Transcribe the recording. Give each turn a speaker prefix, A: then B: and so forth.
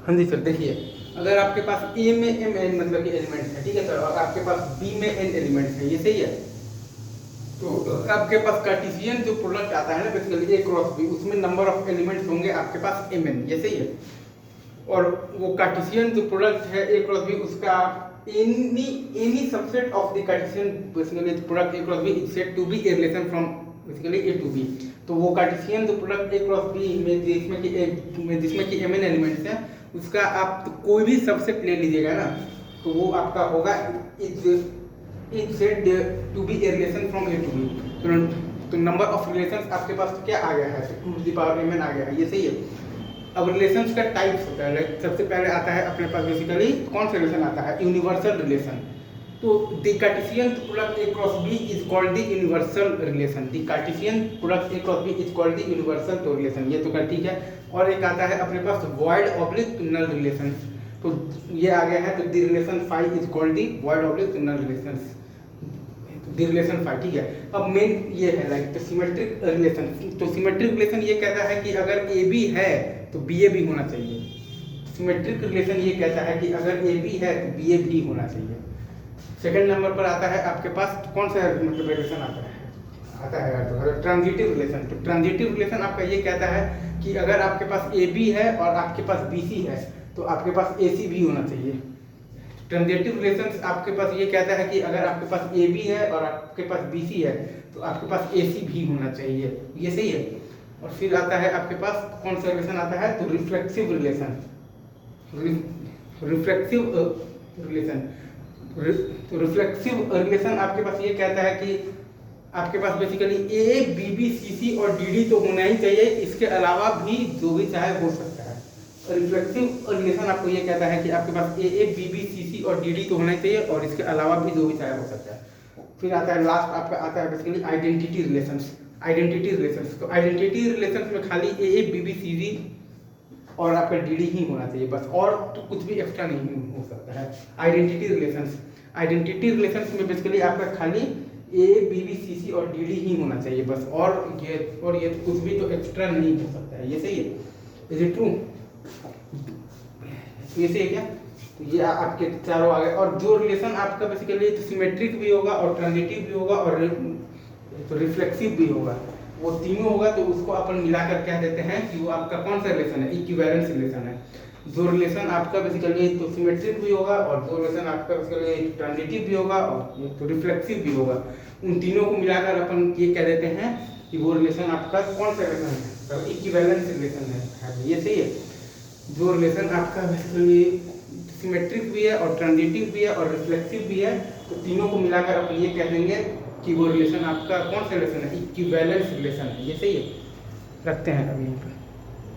A: हाँ जी सर, देखिए अगर आपके पास ए में एम एन मतलब कि एलिमेंट्स है, ठीक है सर, और आपके पास बी में एन एलिमेंट्स है, ये सही है। तो आपके पास कार्टेशियन जो प्रोडक्ट आता है ना बेसिकली ए क्रॉस बी, उसमें नंबर ऑफ एलिमेंट्स होंगे आपके पास एम एन, ये सही है। और वो कार्टेशियन जो प्रोडक्ट है ए क्रॉस बी, उसका any subset of the Cartesian basically product A cross B is said to be a relation from basically A to B. तो वो कार्टेशियन जो प्रोडक्ट ए क्रॉस बी में जिसमें कि M N elements हैं, उसका आप तो कोई भी सबसेट ले लीजिएगा ना, तो वो आपका होगा is said to be a relation from A to B. तो नंबर ऑफ रिलेशंस आपके पास तो क्या आ गया है, to the power M N आ गया है, ये सही है। अब रिलेशंस का टाइप्स होता है, लाइक सबसे पहले आता है अपने पास बेसिकली कौन सा रिलेशन आता है, यूनिवर्सल रिलेशन। तो the Cartesian product A cross B is called the universal relation. The Cartesian product A cross B is called the universal तो रिलेशन, ये तो कर ठीक है। और एक आता है अपने पास वॉइड ऑब्लिक नल रिलेशन, तो ये आ गया है। तो the relation phi is called the void oblique null relation, the relation phi, ठीक है। अब मेन ये है लाइक तो सिमेट्रिक रिलेशन। तो सिमेट्रिक रिलेशन ये कहता है कि अगर ए बी है तो बी ए भी होना चाहिए। सिमेट्रिक रिलेशन ये कहता है कि अगर ए बी है तो बी ए भी होना चाहिए। सेकंड नंबर पर आता है आपके पास कौन सा मतलब रिलेशन आता है तो ट्रांजिटिव रिलेशन। तो ट्रांजिटिव रिलेशन आपका ये कहता है कि अगर आपके पास ए बी है और आपके पास बी सी है, तो आपके पास ए सी भी होना चाहिए। ट्रांजिटिव रिलेशन आपके पास ये कहता है कि अगर आपके पास ए बी है और आपके पास बी सी है, तो आपके पास ए सी भी होना चाहिए, ये सही है। और फिर आता है आपके पास कौन सा रिलेशन आता है, तो रिफ्लेक्सिव रिलेशन। रिफ्लेक्सिव रिलेशन तो रिफ्लेक्सिव रिलेशन आपके पास ये कहता है कि आपके पास basically A B B C C और डी डी तो होना ही चाहिए, इसके अलावा भी जो भी चाहे हो सकता है। रिफ्लेक्सिव रिलेशन आपको ये कहता है कि आपके पास ए बी बी सी सी और डी डी तो होना ही चाहिए और इसके अलावा भी जो भी चाहे हो सकता है। फिर आता है लास्ट आपका आता है basically identity relations. Identity relations, तो आइडेंटिटी रिलेशंस में खाली A B B C D और आपका डी डी ही होना चाहिए बस, और तो कुछ भी एक्स्ट्रा नहीं हो सकता है। आइडेंटिटी रिलेशंस, आइडेंटिटी रिलेशंस में बेसिकली आपका खाली A B B C C और डी डी ही होना चाहिए बस, और ये कुछ भी तो एक्स्ट्रा नहीं हो सकता है, ये सही है। Is it true? ये सही है क्या? तो ये आपके चारों आ गए। और जो रिलेशन आपका बेसिकली सिमेट्रिक भी होगा और ट्रांजिटिव भी होगा और रिफ्लेक्सिव भी होगा, वो तीनों होगा, तो उसको अपन मिलाकर कह देते हैं कि वो आपका कौन सा रिलेशन है, इक्विवेलेंस रिलेशन है। जो रिलेशन आपका बेसिकली तो सिमेट्रिक भी होगा और जो रिलेशन आपका बेसिकली ट्रांजिटिव भी होगा और तो रिफ्लेक्सिव भी होगा, उन तीनों को मिलाकर अपन ये कह देते हैं कि वो रिलेशन आपका कौन सा रिलेशन है, तो इक्विवेलेंस रिलेशन है, ये सही है। जो रिलेशन आपका बेसिकली सिमेट्रिक भी है और ट्रांजिटिव भी है और रिफ्लेक्सिव भी है, तो तीनों को मिलाकर अपन ये कह देंगे कि वो रिलेशन आपका कौन सा रिलेशन है, इक्विवेलेंस रिलेशन है, ये सही है। रखते हैं अभी यहाँ पर।